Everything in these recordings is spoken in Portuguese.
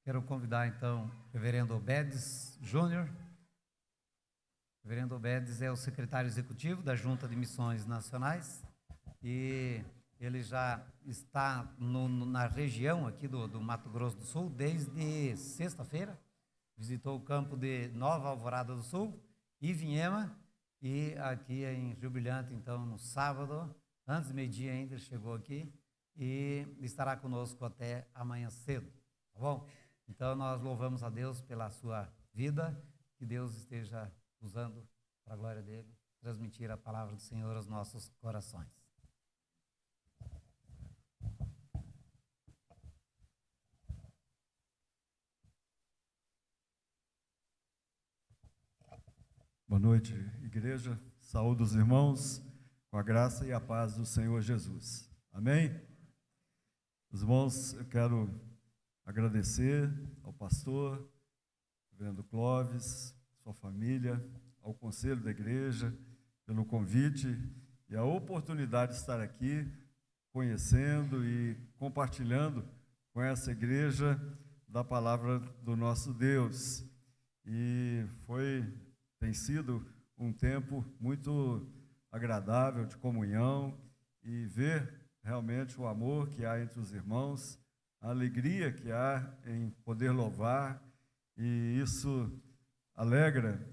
Quero convidar, então, o reverendo Obedes Júnior. O reverendo Obedes é o secretário executivo da Junta de Missões Nacionais e ele já está na região aqui do Mato Grosso do Sul desde sexta-feira. Visitou o campo de Nova Alvorada do Sul, Ivinhema, e aqui em Rio Brilhante, então, no sábado, antes do meio-dia ainda, ele chegou aqui e estará conosco até amanhã cedo, tá bom? Então, nós louvamos a Deus pela sua vida, que Deus esteja usando para a glória dele, transmitir a palavra do Senhor aos nossos corações. Boa noite, igreja. Saúdo os irmãos com a graça e a paz do Senhor Jesus. Amém? Os irmãos, eu quero agradecer ao pastor, reverendo Clóvis, sua família, ao conselho da igreja, pelo convite e a oportunidade de estar aqui, conhecendo e compartilhando com essa igreja da palavra do nosso Deus. E tem sido um tempo muito agradável de comunhão e ver realmente o amor que há entre os irmãos, a alegria que há em poder louvar, e isso alegra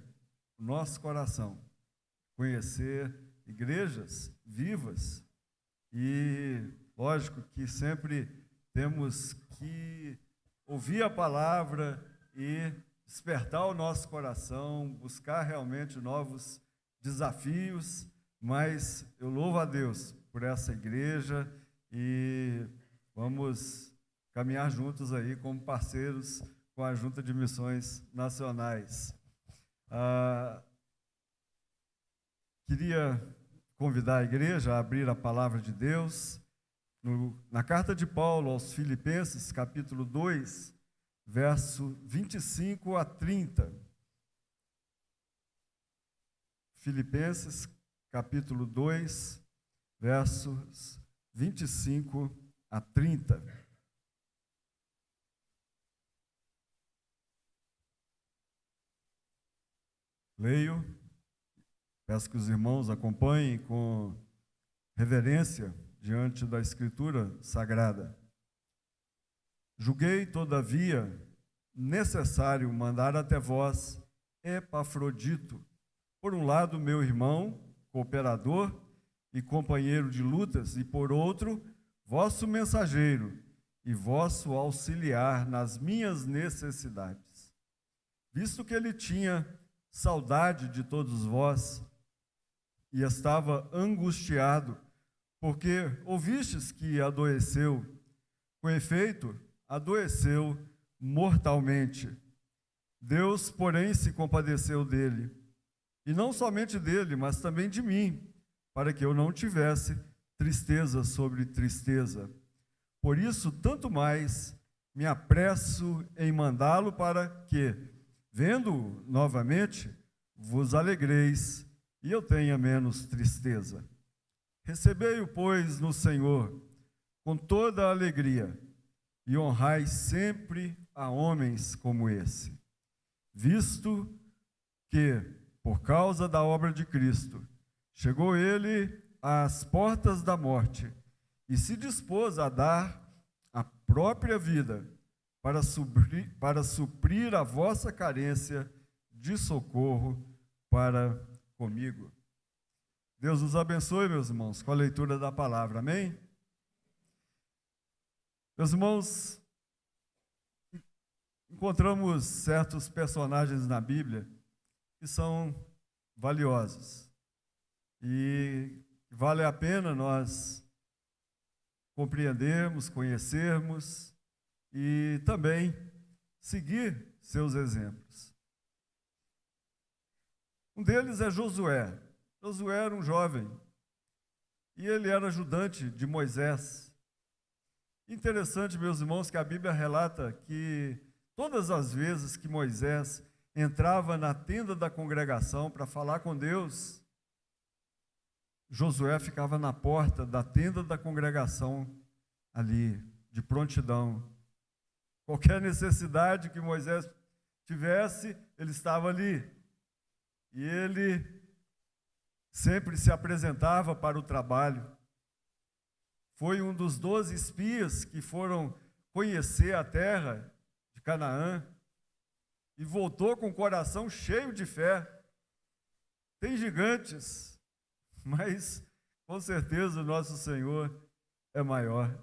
o nosso coração, conhecer igrejas vivas. E lógico que sempre temos que ouvir a palavra e despertar o nosso coração, buscar realmente novos desafios, mas eu louvo a Deus por essa igreja e vamos caminhar juntos aí como parceiros com a Junta de Missões Nacionais. Queria convidar a igreja a abrir a palavra de Deus na carta de Paulo aos Filipenses, capítulo 2, verso 25 a 30. Filipenses, capítulo 2, versos 25 a 30. Leio, peço que os irmãos acompanhem com reverência diante da Escritura Sagrada. Julguei, todavia, necessário mandar até vós Epafrodito, por um lado, meu irmão, cooperador e companheiro de lutas, e por outro, vosso mensageiro e vosso auxiliar nas minhas necessidades. Visto que ele tinha saudade de todos vós e estava angustiado, porque ouvistes que adoeceu. Com efeito, adoeceu mortalmente. Deus, porém, se compadeceu dele, e não somente dele, mas também de mim, para que eu não tivesse tristeza sobre tristeza. Por isso, tanto mais me apresso em mandá-lo para que, vendo-o novamente, vos alegreis e eu tenha menos tristeza. Recebei-o, pois, no Senhor com toda a alegria, e honrai sempre a homens como esse, visto que, por causa da obra de Cristo, chegou ele às portas da morte e se dispôs a dar a própria vida para suprir a vossa carência de socorro para comigo. Deus nos abençoe, meus irmãos, com a leitura da palavra, amém? Meus irmãos, encontramos certos personagens na Bíblia que são valiosos e vale a pena nós compreendermos, conhecermos e também seguir seus exemplos. Um deles é Josué. Josué era um jovem e ele era ajudante de Moisés. Interessante, meus irmãos, que a Bíblia relata que todas as vezes que Moisés entrava na tenda da congregação para falar com Deus, Josué ficava na porta da tenda da congregação ali, de prontidão, Qualquer necessidade que Moisés tivesse, ele estava ali. E ele sempre se apresentava para o trabalho. Foi um dos 12 espias que foram conhecer a terra de Canaã e voltou com o coração cheio de fé. Tem gigantes, mas com certeza o nosso Senhor é maior.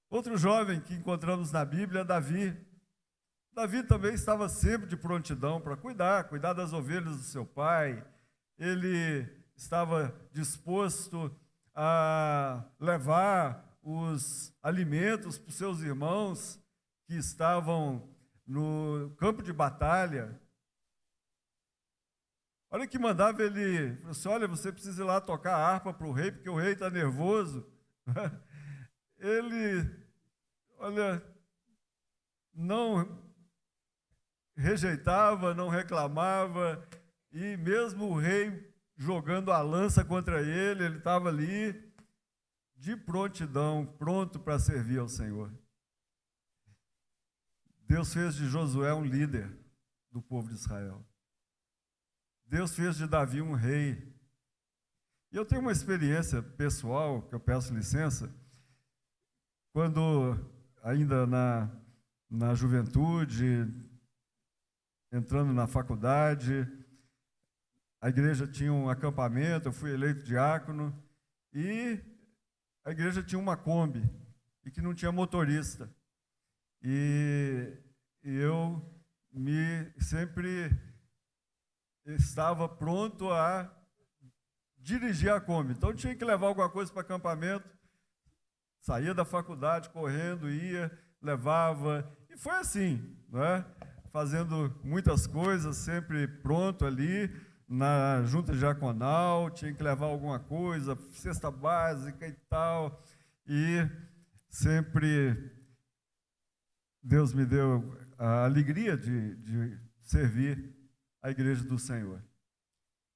Outro jovem que encontramos na Bíblia é Davi. Davi também estava sempre de prontidão para cuidar das ovelhas do seu pai. Ele estava disposto a levar os alimentos para os seus irmãos que estavam no campo de batalha. Olha que mandava ele, falou assim, olha, você precisa ir lá tocar a harpa para o rei, porque o rei está nervoso. Ele, olha, não rejeitava, não reclamava, e mesmo o rei jogando a lança contra ele, ele estava ali de prontidão, pronto para servir ao Senhor. Deus fez de Josué um líder do povo de Israel. Deus fez de Davi um rei. E eu tenho uma experiência pessoal, que eu peço licença, quando ainda na juventude, entrando na faculdade, a igreja tinha um acampamento, eu fui eleito diácono, e a igreja tinha uma Kombi, e que não tinha motorista. E eu sempre estava pronto a dirigir a Kombi. Então, tinha que levar alguma coisa para o acampamento, saía da faculdade correndo, ia, levava, e foi assim, não é? Fazendo muitas coisas, sempre pronto ali, na junta diaconal, tinha que levar alguma coisa, cesta básica e tal, e sempre Deus me deu a alegria de servir a igreja do Senhor.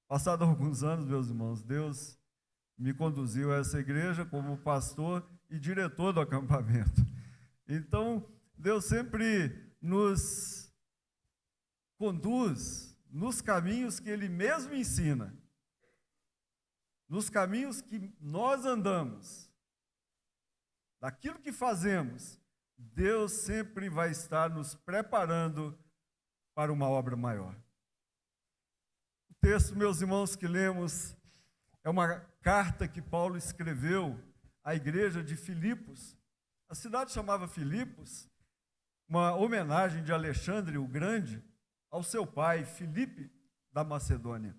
Passados alguns anos, meus irmãos, Deus me conduziu a essa igreja como pastor e diretor do acampamento. Então, Deus sempre nos conduz nos caminhos que Ele mesmo ensina, nos caminhos que nós andamos, daquilo que fazemos, Deus sempre vai estar nos preparando para uma obra maior. O texto, meus irmãos, que lemos, é uma carta que Paulo escreveu à igreja de Filipos. A cidade chamava Filipos, uma homenagem de Alexandre o Grande ao seu pai, Filipe, da Macedônia.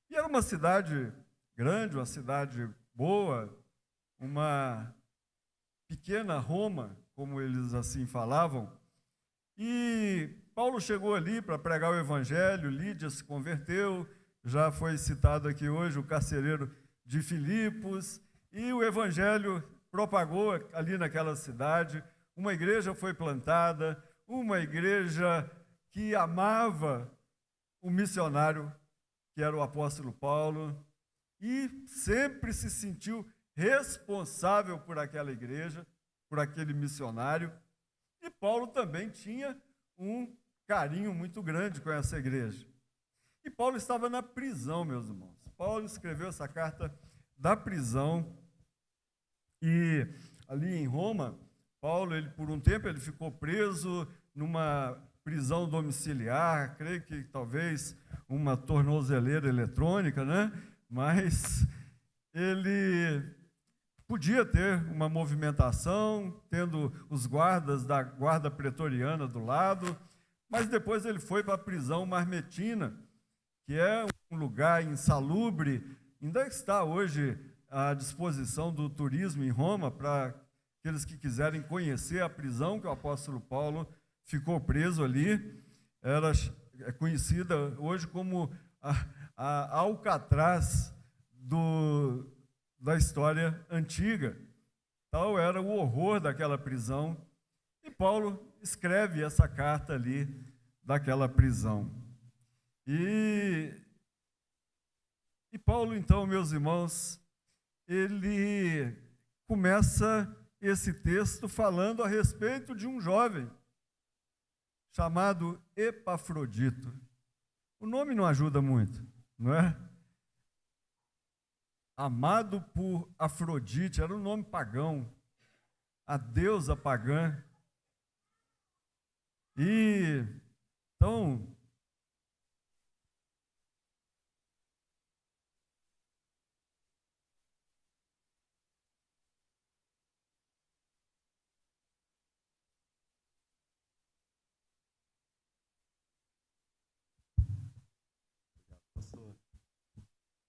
E era uma cidade grande, uma cidade boa, uma pequena Roma, como eles assim falavam. E Paulo chegou ali para pregar o evangelho, Lídia se converteu, já foi citado aqui hoje o carcereiro de Filipos, e o evangelho propagou ali naquela cidade, uma igreja foi plantada, uma igreja que amava o missionário, que era o apóstolo Paulo, e sempre se sentiu responsável por aquela igreja, por aquele missionário. E Paulo também tinha um carinho muito grande com essa igreja. E Paulo estava na prisão, meus irmãos. Paulo escreveu essa carta da prisão, e ali em Roma, Paulo, por um tempo, ele ficou preso numa prisão domiciliar, creio que talvez uma tornozeleira eletrônica, né? Mas ele podia ter uma movimentação, tendo os guardas da guarda pretoriana do lado, mas depois ele foi para a prisão marmetina, que é um lugar insalubre, ainda está hoje à disposição do turismo em Roma, para aqueles que quiserem conhecer a prisão que o apóstolo Paulo ficou preso ali. É conhecida hoje como a Alcatraz da história antiga. Tal era o horror daquela prisão. E Paulo escreve essa carta ali daquela prisão. E Paulo, então, meus irmãos, ele começa esse texto falando a respeito de um jovem chamado Epafrodito. O nome não ajuda muito, não é? Amado por Afrodite, era um nome pagão, a deusa pagã. E então,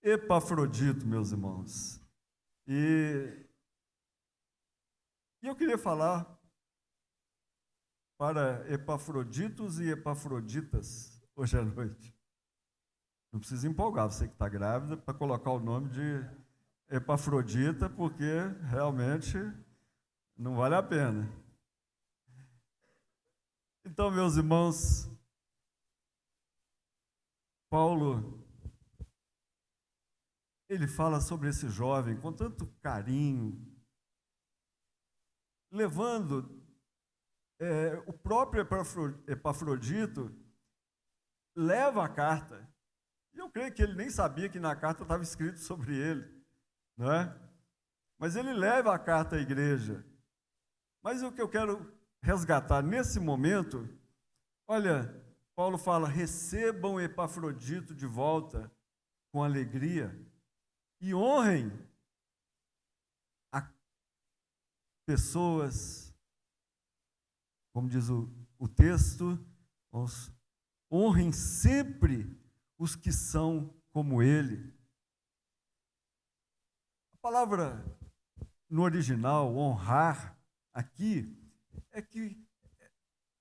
Epafrodito, meus irmãos. E eu queria falar para Epafroditos e Epafroditas hoje à noite. Não precisa empolgar, você que está grávida, para colocar o nome de Epafrodita, porque realmente não vale a pena. Então, meus irmãos, Paulo, ele fala sobre esse jovem com tanto carinho, levando o próprio Epafrodito leva a carta. E eu creio que ele nem sabia que na carta estava escrito sobre ele, não é? Mas ele leva a carta à igreja. Mas o que eu quero resgatar nesse momento, olha, Paulo fala: recebam Epafrodito de volta com alegria e honrem a pessoas, como diz o texto, honrem sempre os que são como ele. A palavra no original, honrar, aqui, é que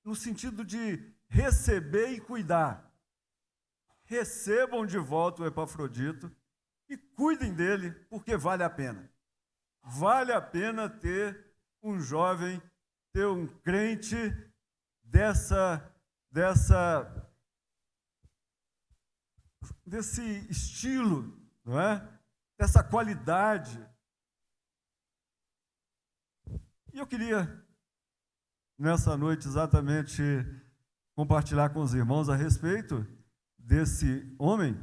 no sentido de receber e cuidar. Recebam de volta o Epafrodito e cuidem dele, porque vale a pena. Vale a pena ter um jovem, ter um crente desse estilo, não é? Dessa qualidade. E eu queria, nessa noite, exatamente compartilhar com os irmãos a respeito desse homem,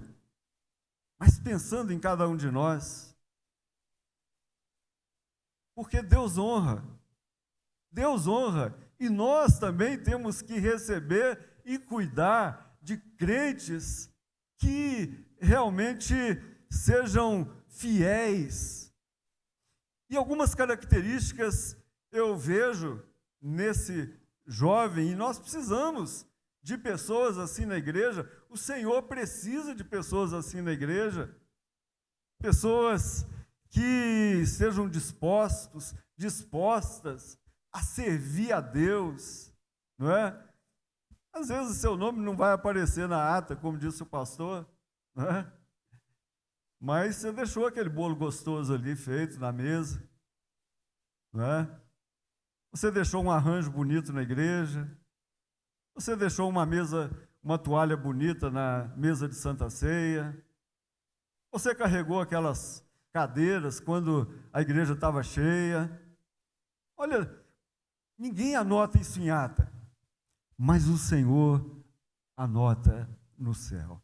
mas pensando em cada um de nós, porque Deus honra, e nós também temos que receber e cuidar de crentes que realmente sejam fiéis. E algumas características eu vejo nesse jovem, e nós precisamos de pessoas assim na igreja. O Senhor precisa de pessoas assim na igreja, pessoas que sejam dispostas a servir a Deus, não é? Às vezes o seu nome não vai aparecer na ata, como disse o pastor, não é? Mas você deixou aquele bolo gostoso ali feito na mesa, não é? Você deixou um arranjo bonito na igreja, você deixou uma toalha bonita na mesa de Santa Ceia, você carregou aquelas cadeiras quando a igreja estava cheia. Olha, ninguém anota isso em ata, mas o Senhor anota no céu.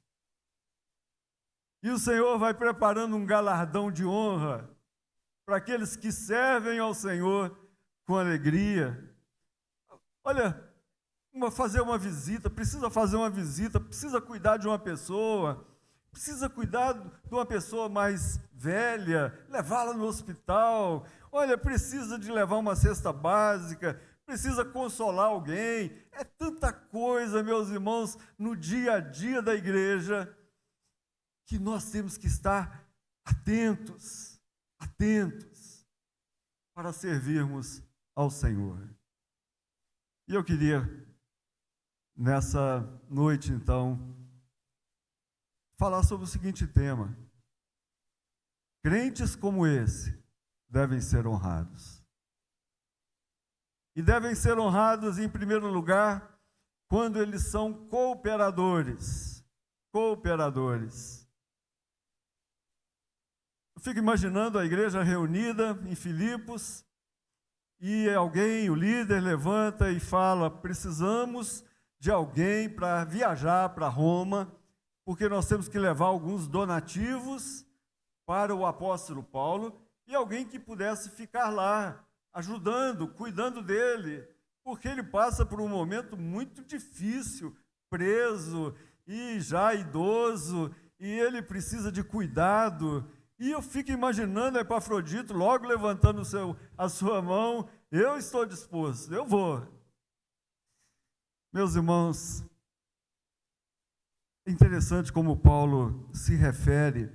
E o Senhor vai preparando um galardão de honra para aqueles que servem ao Senhor com alegria. Olha, fazer uma visita, precisa cuidar de uma pessoa, precisa cuidar de uma pessoa mais velha, levá-la no hospital. Olha, precisa de levar uma cesta básica, precisa consolar alguém. É tanta coisa, meus irmãos, no dia a dia da igreja, que nós temos que estar atentos para servirmos ao Senhor. E eu queria, nessa noite, então, falar sobre o seguinte tema: crentes como esse devem ser honrados. E devem ser honrados, em primeiro lugar, quando eles são cooperadores. Eu fico imaginando a igreja reunida em Filipos, e alguém, o líder, levanta e fala: precisamos de alguém para viajar para Roma, porque nós temos que levar alguns donativos para o apóstolo Paulo, e alguém que pudesse ficar lá, ajudando, cuidando dele, porque ele passa por um momento muito difícil, preso e já idoso, e ele precisa de cuidado. E eu fico imaginando Epafrodito logo levantando a sua mão: eu estou disposto, eu vou. Meus irmãos, é interessante como Paulo se refere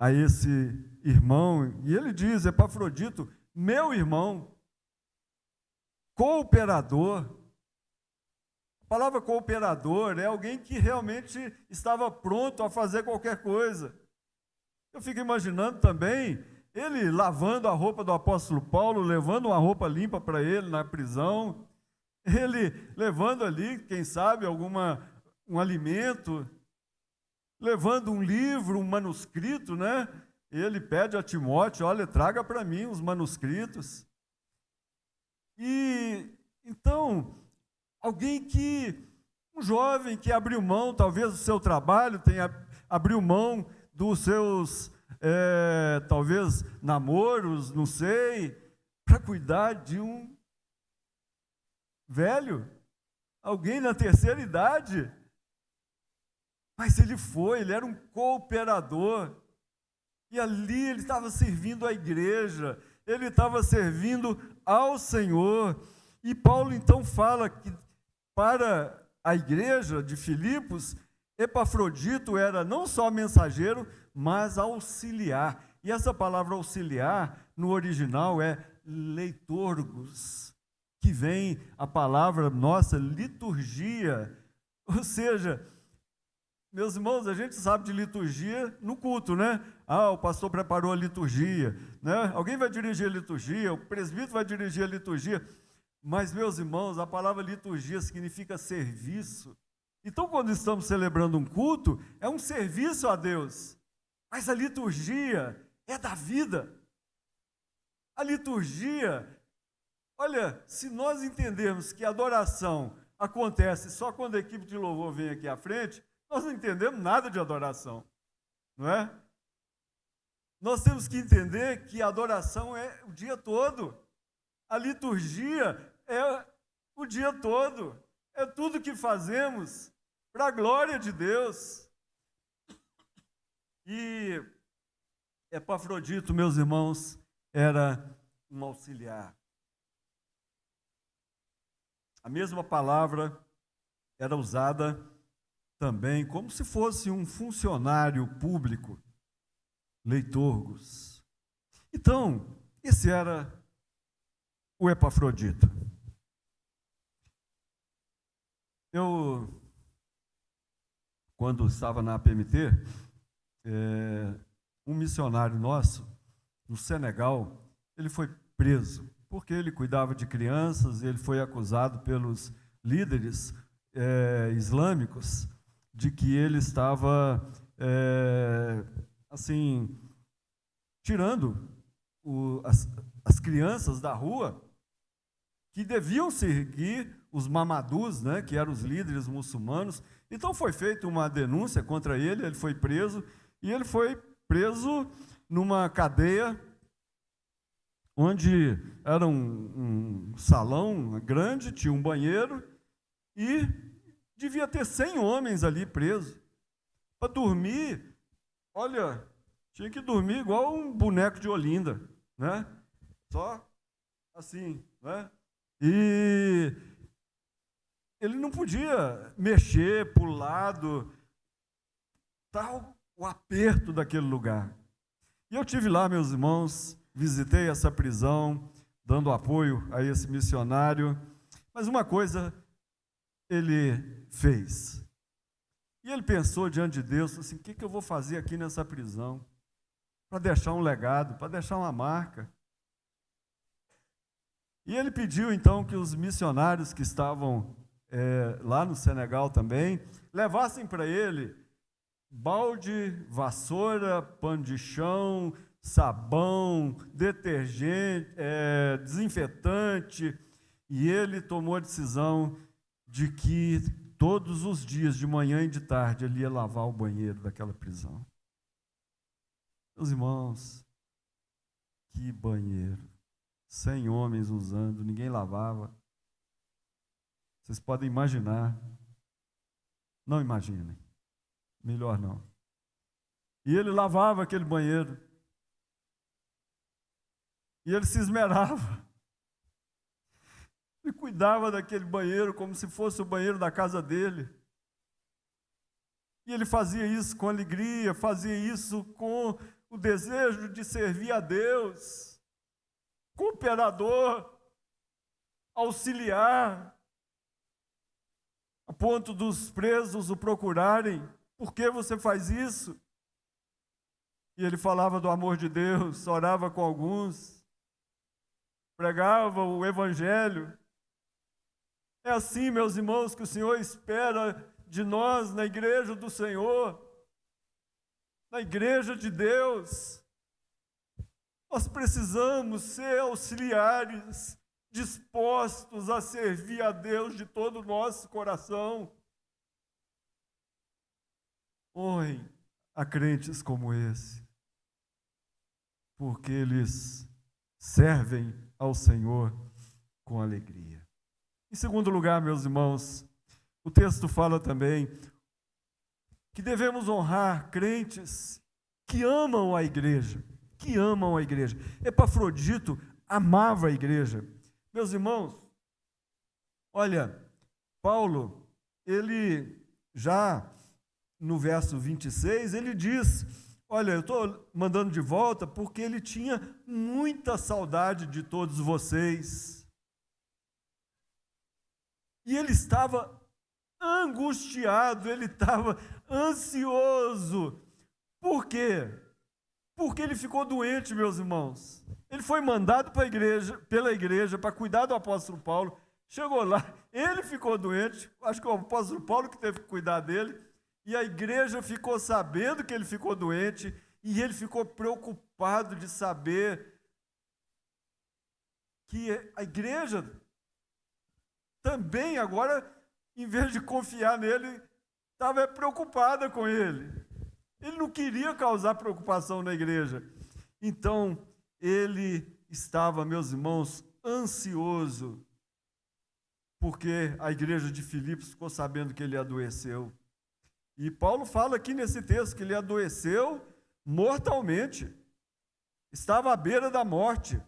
a esse irmão, e ele diz: Epafrodito, meu irmão, cooperador. A palavra cooperador é alguém que realmente estava pronto a fazer qualquer coisa. Eu fico imaginando também ele lavando a roupa do apóstolo Paulo, levando uma roupa limpa para ele na prisão, ele levando ali, quem sabe, um alimento, levando um livro, um manuscrito, né? Ele pede a Timóteo: olha, traga para mim os manuscritos. E então, um jovem que abriu mão, talvez do seu trabalho, abriu mão dos seus, talvez, namoros, não sei, para cuidar de um velho, alguém na terceira idade. Mas ele era um cooperador, e ali ele estava servindo a igreja, ele estava servindo ao Senhor. E Paulo então fala que para a igreja de Filipos, Epafrodito era não só mensageiro, mas auxiliar. E essa palavra auxiliar, no original, é leitorgos, que vem a palavra nossa, liturgia. Ou seja, meus irmãos, a gente sabe de liturgia no culto, né? O pastor preparou a liturgia, né? Alguém vai dirigir a liturgia, o presbítero vai dirigir a liturgia. Mas, meus irmãos, a palavra liturgia significa serviço. Então, quando estamos celebrando um culto, é um serviço a Deus. Mas a liturgia é da vida. A liturgia, olha, se nós entendermos que a adoração acontece só quando a equipe de louvor vem aqui à frente, nós não entendemos nada de adoração, não é? Nós temos que entender que a adoração é o dia todo. A liturgia é o dia todo. É tudo que fazemos para a glória de Deus. E Epafrodito, meus irmãos, era um auxiliar. A mesma palavra era usada também como se fosse um funcionário público, leitorgos. Então, esse era o Epafrodito. Eu, quando estava na APMT, um missionário nosso, no Senegal, ele foi preso, porque ele cuidava de crianças, e ele foi acusado pelos líderes islâmicos de que ele estava, assim, tirando as crianças da rua, que deviam seguir os mamadus, né, que eram os líderes muçulmanos. Então foi feita uma denúncia contra ele, ele foi preso, e ele foi preso numa cadeia onde era um salão grande, tinha um banheiro, e devia ter 100 homens ali presos. Para dormir, olha, tinha que dormir igual um boneco de Olinda, né? Só assim, né? E ele não podia mexer para o lado, tal o aperto daquele lugar. E eu tive lá, meus irmãos, visitei essa prisão, dando apoio a esse missionário, mas uma coisa ele fez. E ele pensou diante de Deus, assim, o que eu vou fazer aqui nessa prisão? Para deixar um legado, para deixar uma marca. E ele pediu, então, que os missionários que estavam lá no Senegal também, levassem para ele balde, vassoura, pano de chão, sabão, detergente, desinfetante, e ele tomou a decisão de que todos os dias, de manhã e de tarde, ele ia lavar o banheiro daquela prisão. Meus irmãos, que banheiro! 100 homens usando, ninguém lavava. Vocês podem imaginar. Não imaginem. Melhor não. E ele lavava aquele banheiro. E ele se esmerava. Ele cuidava daquele banheiro como se fosse o banheiro da casa dele. E ele fazia isso com alegria, fazia isso com o desejo de servir a Deus. Cooperador, auxiliar, a ponto dos presos o procurarem. Por que você faz isso? E ele falava do amor de Deus, orava com alguns, pregava o Evangelho. É assim, meus irmãos, que o Senhor espera de nós na igreja do Senhor, na igreja de Deus. Nós precisamos ser auxiliares, dispostos a servir a Deus de todo o nosso coração. Oi, a crentes como esse, porque eles servem ao Senhor com alegria. Em segundo lugar, meus irmãos, o texto fala também que devemos honrar crentes que amam a igreja, Epafrodito amava a igreja. Meus irmãos, olha, Paulo, ele já no verso 26, ele diz, olha, eu estou mandando de volta porque ele tinha muita saudade de todos vocês. E ele estava angustiado, ele estava ansioso. Por quê? Porque ele ficou doente, meus irmãos. Ele foi mandado pela igreja para cuidar do apóstolo Paulo. Chegou lá, ele ficou doente. Acho que o apóstolo Paulo que teve que cuidar dele. E a igreja ficou sabendo que ele ficou doente. E ele ficou preocupado de saber que a igreja também agora, em vez de confiar nele, estava preocupada com ele. Ele não queria causar preocupação na igreja. Então, ele estava, meus irmãos, ansioso, porque a igreja de Filipos ficou sabendo que ele adoeceu. E Paulo fala aqui nesse texto que ele adoeceu mortalmente. Estava à beira da morte.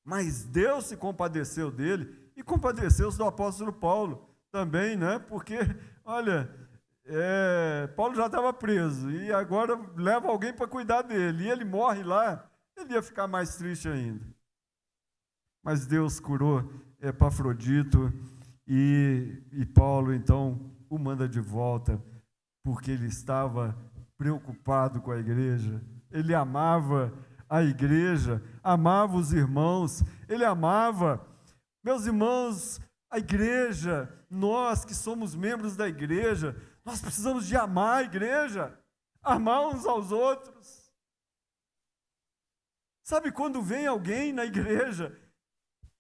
Mas Deus se compadeceu dele e compadeceu-se do apóstolo Paulo também, né? Porque, olha, Paulo já estava preso e agora leva alguém para cuidar dele. E ele morre lá, ele ia ficar mais triste ainda. Mas Deus curou Epafrodito e Paulo, então, o manda de volta, porque ele estava preocupado com a igreja. Ele amava a igreja, amava os irmãos, ele amava. Meus irmãos, a igreja, nós que somos membros da igreja, nós precisamos de amar a igreja, amar uns aos outros. Sabe, quando vem alguém na igreja,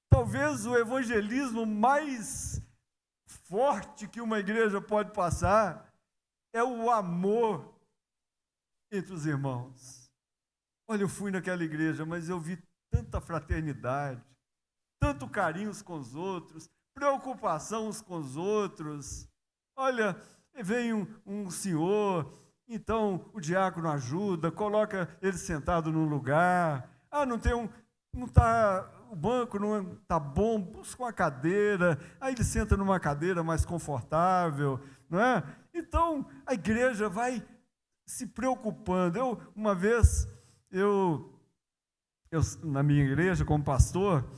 talvez o evangelismo mais forte que uma igreja pode passar é o amor entre os irmãos. Olha, eu fui naquela igreja, mas eu vi tanta fraternidade, tanto carinho uns com os outros, preocupação uns com os outros. Olha, vem um senhor, então o diácono ajuda, coloca ele sentado num lugar. O banco não está bom, busca uma cadeira, aí ele senta numa cadeira mais confortável, não é? Então, a igreja vai se preocupando. Uma vez, na minha igreja, como pastor,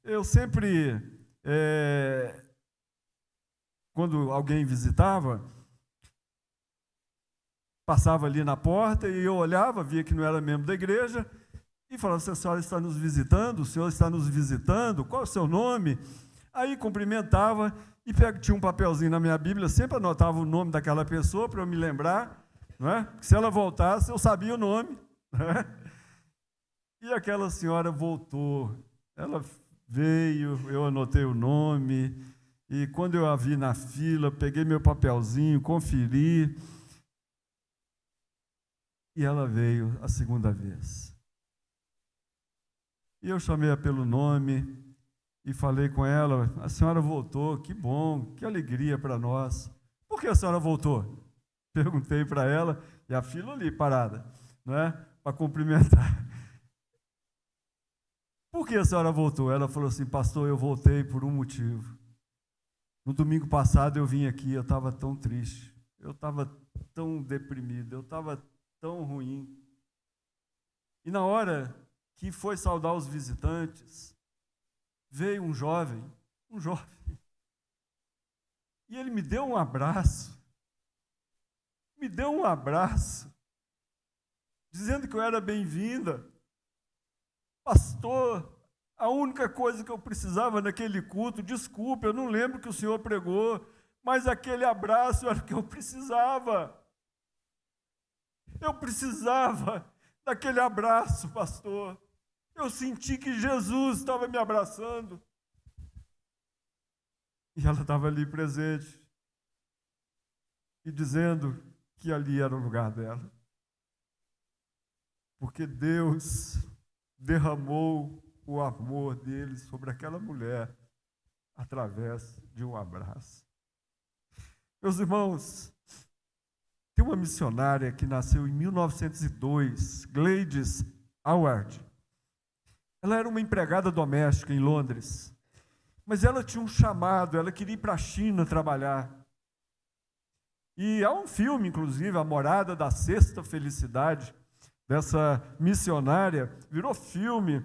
eu sempre, quando alguém visitava, passava ali na porta e eu olhava, via que não era membro da igreja, e falava, se a senhora está nos visitando, o senhor está nos visitando, qual é o seu nome? Aí cumprimentava e tinha um papelzinho na minha Bíblia, sempre anotava o nome daquela pessoa para eu me lembrar, não é? Se ela voltasse, eu sabia o nome. Não é? E aquela senhora voltou. Ela veio, eu anotei o nome, e quando eu a vi na fila, peguei meu papelzinho, conferi, e ela veio a segunda vez. E eu chamei-a pelo nome e falei com ela: a senhora voltou, que bom, que alegria para nós. Por que a senhora voltou? Perguntei para ela, e a fila ali parada, não é? Para cumprimentar. Por que a senhora voltou? Ela falou assim: pastor, eu voltei por um motivo. No domingo passado eu vim aqui, eu estava tão triste, eu estava tão deprimido, eu estava tão ruim. E na hora que foi saudar os visitantes, veio um jovem, e ele me deu um abraço, dizendo que eu era bem-vinda. Pastor, a única coisa que eu precisava naquele culto, desculpe, eu não lembro que o senhor pregou, mas aquele abraço era o que eu precisava. Eu precisava daquele abraço, pastor. Eu senti que Jesus estava me abraçando. E ela estava ali presente, e dizendo que ali era o lugar dela. Porque Deus derramou o amor dele sobre aquela mulher através de um abraço. Meus irmãos, tem uma missionária que nasceu em 1902, Gladys Howard. Ela era uma empregada doméstica em Londres, mas ela tinha um chamado, ela queria ir para a China trabalhar. E há um filme, inclusive, A Morada da Sexta Felicidade, dessa missionária, virou filme,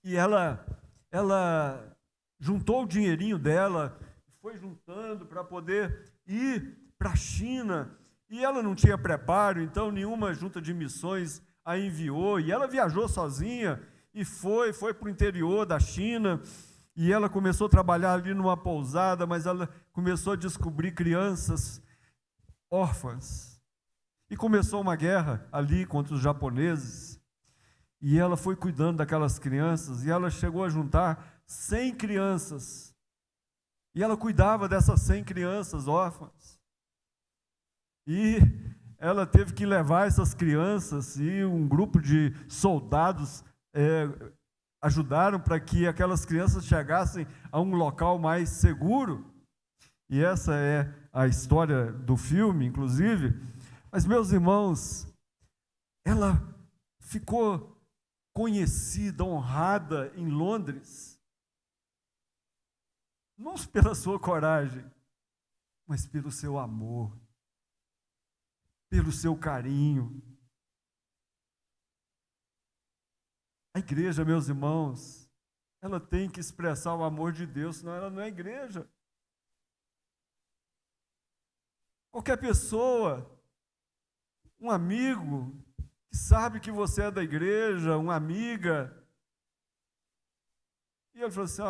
e ela juntou o dinheirinho dela, foi juntando para poder ir para a China, e ela não tinha preparo, então nenhuma junta de missões a enviou, e ela viajou sozinha, e foi para o interior da China, e ela começou a trabalhar ali numa pousada, mas ela começou a descobrir crianças órfãs, e começou uma guerra ali contra os japoneses, e ela foi cuidando daquelas crianças, e ela chegou a juntar 100 crianças, e ela cuidava dessas 100 crianças órfãs, e ela teve que levar essas crianças, e um grupo de soldados ajudaram para que aquelas crianças chegassem a um local mais seguro, e essa é a história do filme, inclusive. Mas, meus irmãos, ela ficou conhecida, honrada em Londres, não pela sua coragem, mas pelo seu amor, pelo seu carinho. A igreja, meus irmãos, ela tem que expressar o amor de Deus, senão ela não é igreja. Qualquer pessoa, um amigo que sabe que você é da igreja, uma amiga, e ele falou assim: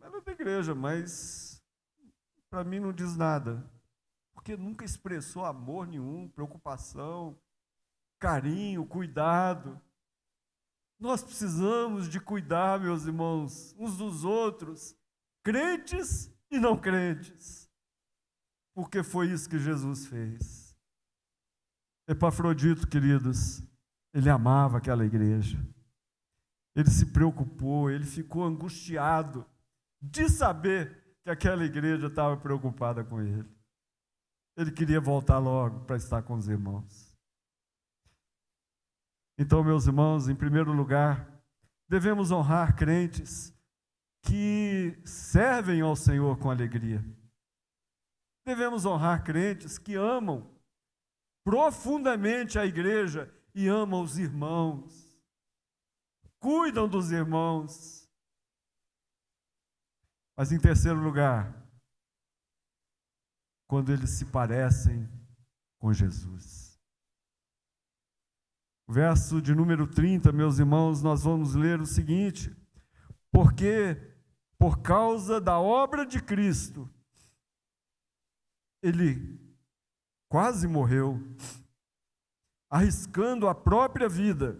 ela é da igreja, mas para mim não diz nada, porque nunca expressou amor nenhum, preocupação, carinho, cuidado. Nós precisamos de cuidar, meus irmãos, uns dos outros, crentes e não crentes, porque foi isso que Jesus fez. Epafrodito, queridos, ele amava aquela igreja, ele se preocupou, ele ficou angustiado de saber que aquela igreja estava preocupada com ele. Ele queria voltar logo para estar com os irmãos. Então, meus irmãos, em primeiro lugar, devemos honrar crentes que servem ao Senhor com alegria. Devemos honrar crentes que amam profundamente a igreja e amam os irmãos, cuidam dos irmãos. Mas, em terceiro lugar, quando eles se parecem com Jesus. O verso de número 30, meus irmãos, nós vamos ler o seguinte: porque por causa da obra de Cristo, ele quase morreu, arriscando a própria vida,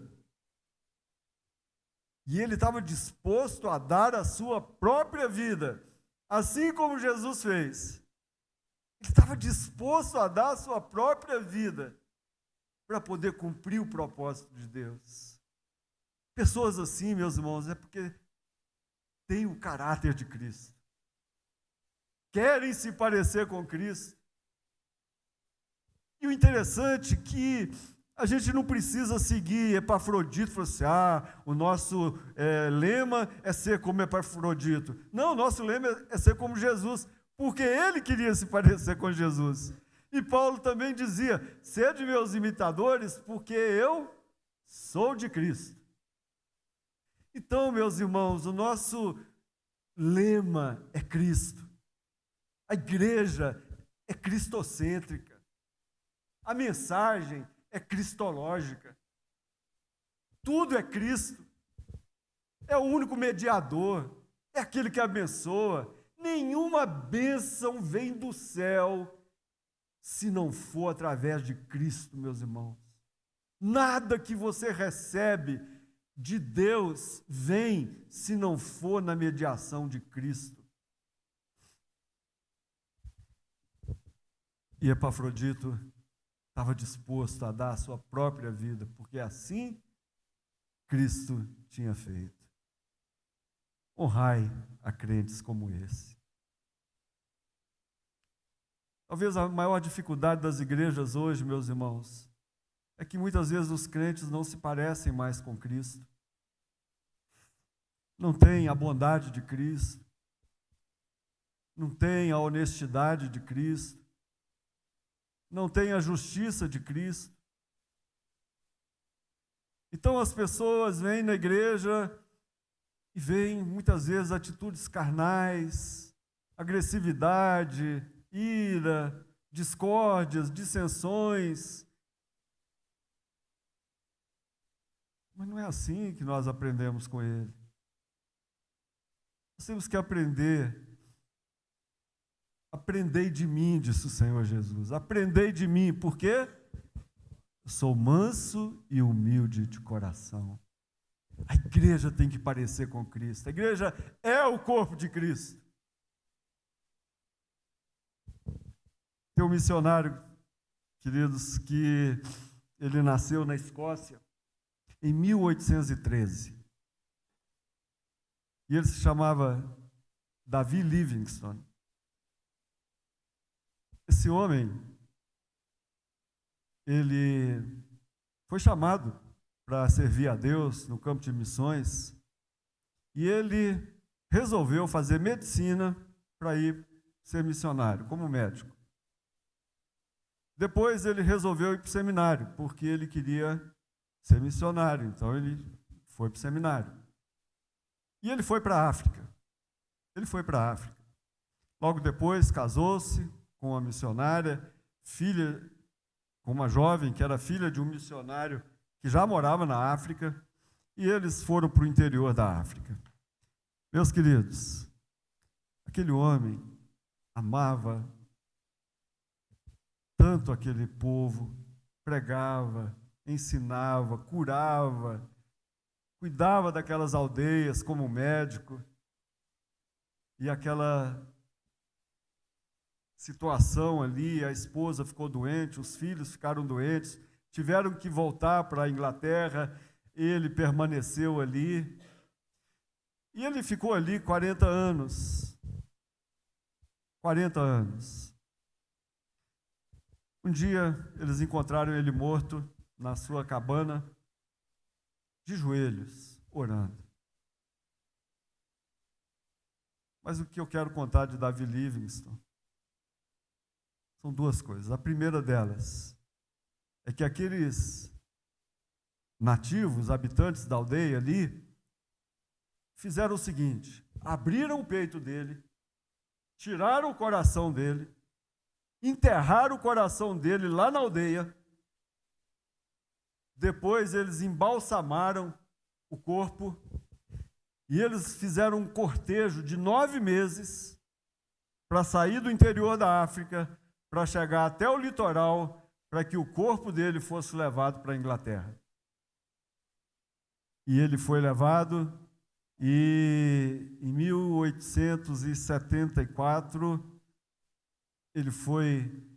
E ele estava disposto a dar a sua própria vida, assim como Jesus fez. Ele estava disposto a dar a sua própria vida para poder cumprir o propósito de Deus. Pessoas assim, meus irmãos, é porque têm o caráter de Cristo. Querem se parecer com Cristo. E o interessante é que a gente não precisa seguir Epafrodito, falar assim, o nosso lema é ser como Epafrodito. Não, o nosso lema é ser como Jesus, porque ele queria se parecer com Jesus. E Paulo também dizia, sede meus imitadores, porque eu sou de Cristo. Então, meus irmãos, o nosso lema é Cristo. A igreja é cristocêntrica. A mensagem é cristológica. Tudo é Cristo. É o único mediador. É aquele que abençoa. Nenhuma bênção vem do céu se não for através de Cristo, meus irmãos. Nada que você recebe de Deus vem se não for na mediação de Cristo. E Epafrodito estava disposto a dar a sua própria vida, porque assim Cristo tinha feito. Honrai a crentes como esse. Talvez a maior dificuldade das igrejas hoje, meus irmãos, é que muitas vezes os crentes não se parecem mais com Cristo. Não têm a bondade de Cristo. Não têm a honestidade de Cristo. Não têm a justiça de Cristo. Então as pessoas vêm na igreja e veem muitas vezes atitudes carnais, agressividade, ira, discórdias, dissensões. Mas não é assim que nós aprendemos com ele. Nós temos que aprender. Aprendei de mim, disse o Senhor Jesus. Aprendei de mim, por quê? Eu sou manso e humilde de coração. A igreja tem que parecer com Cristo. A igreja é o corpo de Cristo. Tem um missionário, queridos, que ele nasceu na Escócia em 1813. E ele se chamava David Livingstone. Esse homem, ele foi chamado para servir a Deus no campo de missões e ele resolveu fazer medicina para ir ser missionário, como médico. Depois ele resolveu ir para o seminário, porque ele queria ser missionário, então ele foi para o seminário. E ele foi para a África. Ele foi para a África. Logo depois casou-se com uma missionária, filha, com uma jovem que era filha de um missionário que já morava na África, e eles foram para o interior da África. Meus queridos, aquele homem amava tanto aquele povo, pregava, ensinava, curava, cuidava daquelas aldeias como médico, e aquela situação ali, a esposa ficou doente, os filhos ficaram doentes, tiveram que voltar para a Inglaterra, ele permaneceu ali, e ele ficou ali 40 anos. 40 anos. Um dia, eles encontraram ele morto na sua cabana, de joelhos, orando. Mas o que eu quero contar de David Livingstone são duas coisas. A primeira delas é que aqueles nativos, habitantes da aldeia ali, fizeram o seguinte: abriram o peito dele, tiraram o coração dele, enterraram o coração dele lá na aldeia, depois eles embalsamaram o corpo e eles fizeram um cortejo de 9 meses para sair do interior da África, para chegar até o litoral, para que o corpo dele fosse levado para a Inglaterra. E ele foi levado E em 1874 ele foi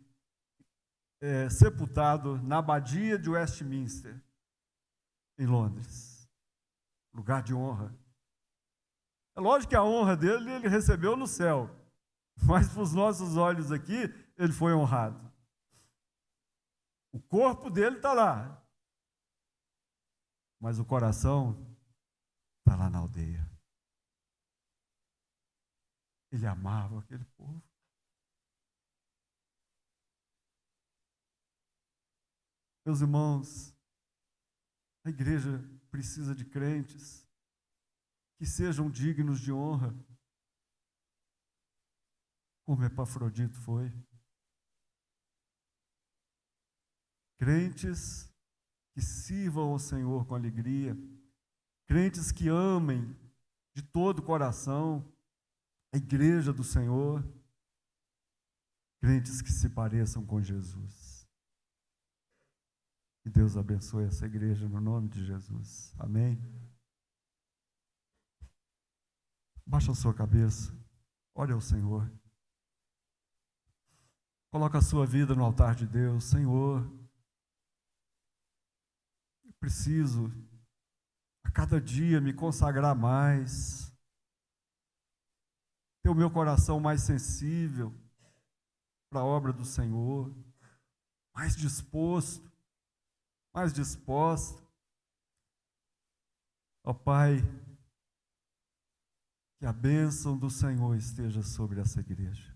sepultado na Abadia de Westminster, em Londres, lugar de honra. É lógico que a honra dele ele recebeu no céu, mas para os nossos olhos aqui, ele foi honrado. O corpo dele está lá, mas o coração está lá na aldeia. Ele amava aquele povo. Meus irmãos, a igreja precisa de crentes que sejam dignos de honra, como Epafrodito foi. Crentes que sirvam ao Senhor com alegria, crentes que amem de todo o coração a igreja do Senhor, crentes que se pareçam com Jesus. Que Deus abençoe essa igreja no nome de Jesus. Amém? Baixa a sua cabeça, ore ao Senhor. Coloca a sua vida no altar de Deus. Senhor, eu preciso a cada dia me consagrar mais, ter o meu coração mais sensível para a obra do Senhor, mais disposto, mais disposta. Ó Pai, que a bênção do Senhor esteja sobre essa igreja.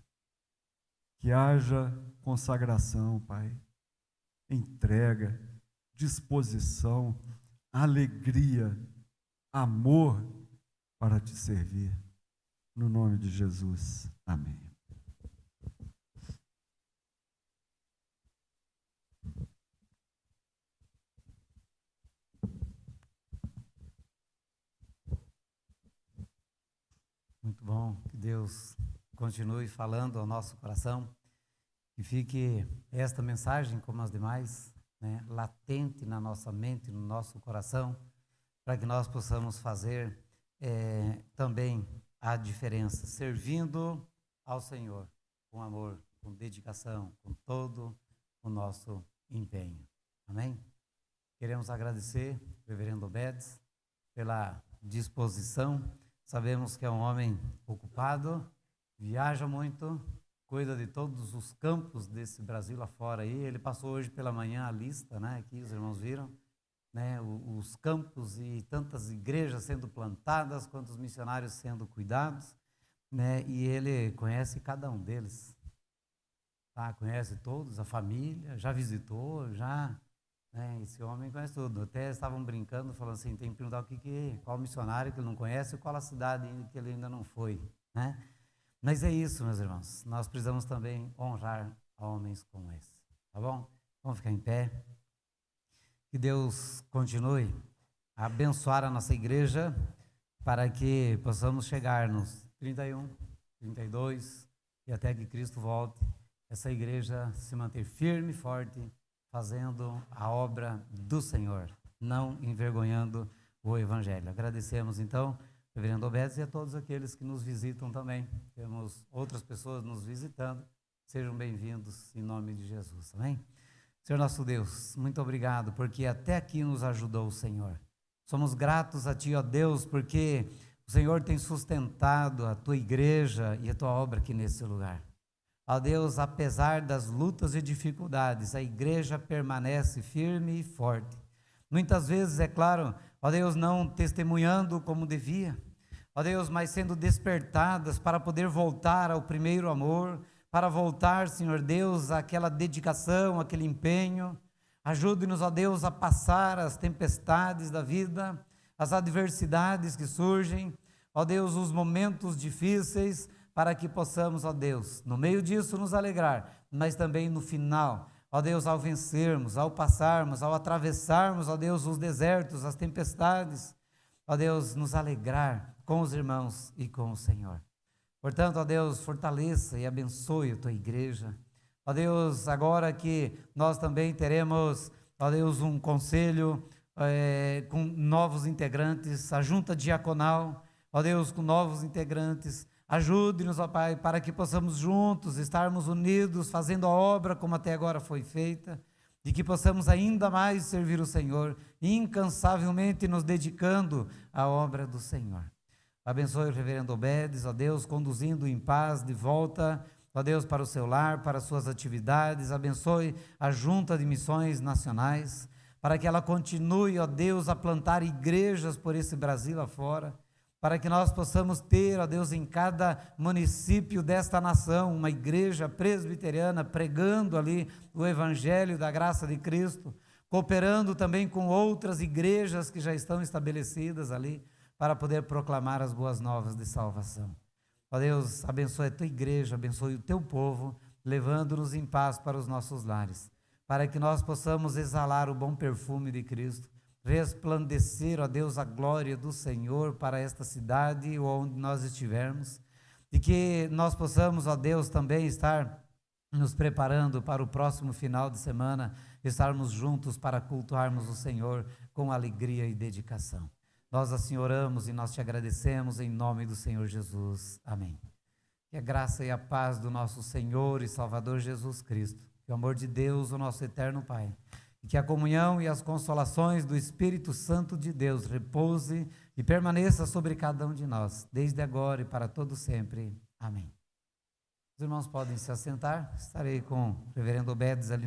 Que haja consagração, Pai, entrega, disposição, alegria, amor para te servir. No nome de Jesus. Amém. Muito bom, que Deus continue falando ao nosso coração, que fique esta mensagem, como as demais, latente na nossa mente, no nosso coração, para que nós possamos fazer também a diferença, servindo ao Senhor, com amor, com dedicação, com todo o nosso empenho. Amém? Queremos agradecer o reverendo Obedes pela disposição. Sabemos que é um homem ocupado, viaja muito, cuida de todos os campos desse Brasil afora aí. Ele passou hoje pela manhã a lista, aqui os irmãos viram, os campos e tantas igrejas sendo plantadas, quantos missionários sendo cuidados, e ele conhece cada um deles, conhece todos, a família, já visitou, esse homem conhece tudo. Até estavam brincando, falando assim, tem que perguntar qual missionário que ele não conhece e qual a cidade que ele ainda não foi, Mas é isso, meus irmãos, nós precisamos também honrar homens como esse, tá bom? Vamos ficar em pé. Que Deus continue a abençoar a nossa igreja para que possamos chegar nos 31, 32 e até que Cristo volte, essa igreja se manter firme e forte, fazendo a obra do Senhor, não envergonhando o Evangelho. Agradecemos então, reverendo Obedes, e a todos aqueles que nos visitam também. Temos outras pessoas nos visitando. Sejam bem-vindos em nome de Jesus. Amém? Senhor nosso Deus, muito obrigado, porque até aqui nos ajudou o Senhor. Somos gratos a Ti, ó Deus, porque o Senhor tem sustentado a Tua igreja e a Tua obra aqui nesse lugar. Ó Deus, apesar das lutas e dificuldades, a igreja permanece firme e forte. Muitas vezes, é claro, ó Deus, não testemunhando como devia, ó Deus, mas sendo despertadas para poder voltar ao primeiro amor, para voltar, Senhor Deus, àquela dedicação, aquele empenho. Ajude-nos, ó Deus, a passar as tempestades da vida, as adversidades que surgem, ó Deus, os momentos difíceis, para que possamos, ó Deus, no meio disso nos alegrar, mas também no final, ó Deus, ao vencermos, ao passarmos, ao atravessarmos, ó Deus, os desertos, as tempestades, ó Deus, nos alegrar com os irmãos e com o Senhor. Portanto, ó Deus, fortaleça e abençoe a Tua igreja. Ó Deus, agora que nós também teremos, ó Deus, um conselho com novos integrantes, a junta diaconal, ó Deus, com novos integrantes. Ajude-nos, ó Pai, para que possamos juntos estarmos unidos, fazendo a obra como até agora foi feita, e que possamos ainda mais servir o Senhor, incansavelmente nos dedicando à obra do Senhor. Abençoe o reverendo Obedes, ó Deus, conduzindo em paz de volta, ó Deus, para o seu lar, para as suas atividades. Abençoe a Junta de Missões Nacionais, para que ela continue, ó Deus, a plantar igrejas por esse Brasil afora, para que nós possamos ter, ó Deus, em cada município desta nação, uma igreja presbiteriana pregando ali o Evangelho da graça de Cristo, cooperando também com outras igrejas que já estão estabelecidas ali, para poder proclamar as boas novas de salvação. Ó Deus, abençoe a tua igreja, abençoe o teu povo, levando-nos em paz para os nossos lares, para que nós possamos exalar o bom perfume de Cristo, resplandecer, ó Deus, a glória do Senhor para esta cidade ou onde nós estivermos, e que nós possamos, ó Deus, também estar nos preparando para o próximo final de semana, estarmos juntos para cultuarmos o Senhor com alegria e dedicação. Nós assim oramos e nós te agradecemos em nome do Senhor Jesus. Amém. Que a graça e a paz do nosso Senhor e Salvador Jesus Cristo, que o amor de Deus, o nosso eterno Pai, e que a comunhão e as consolações do Espírito Santo de Deus repouse e permaneça sobre cada um de nós, desde agora e para todo sempre. Amém. Os irmãos podem se assentar. Estarei com o reverendo Obedes ali na